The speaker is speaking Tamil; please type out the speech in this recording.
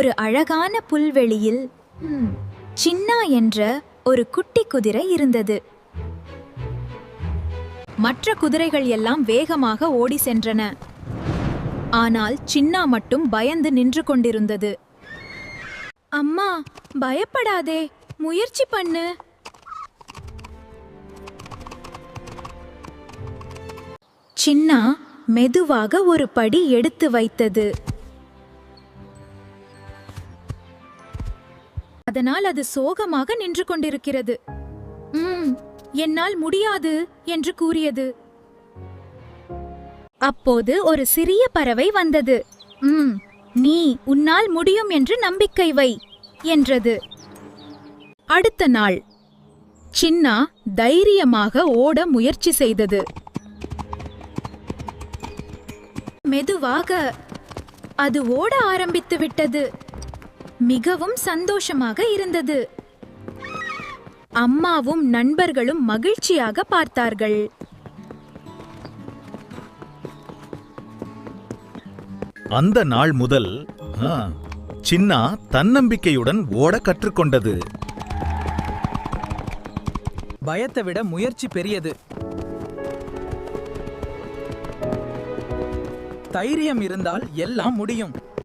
ஒரு அழகான புல்வெளியில் சின்னா என்ற ஒரு குட்டி குதிரை இருந்தது. மற்ற குதிரைகள் எல்லாம் வேகமாக ஓடி சென்றன. ஆனால் சின்னா மட்டும் பயந்து நின்று கொண்டிருந்தது. அம்மா, பயப்படாதே, முயற்சி பண்ணு. சின்னா மெதுவாக ஒரு படி எடுத்து வைத்தது. அதனால் அது சோகமாக நின்று கொண்டிருக்கிறது. என்னால் முடியாது என்று கூறியது. அப்போது ஒரு சிறிய பறவை வந்தது. நீ உன்னால் முடியும் என்று நம்பிக்கை வை என்றது. அடுத்த நாள் சின்னா தைரியமாக ஓட முயற்சி செய்தது. மெதுவாக அது ஓட ஆரம்பித்து விட்டது. மிகவும் சந்தோஷமாக இருந்தது. அம்மாவும் நண்பர்களும் மகிழ்ச்சியாக பார்த்தார்கள். அந்த நாள் முதல் சின்னா தன்னம்பிக்கையுடன் ஓட கற்றுக்கொண்டது. பயத்தை விட முயற்சி பெரியது. தைரியம் இருந்தால் எல்லாம் முடியும்.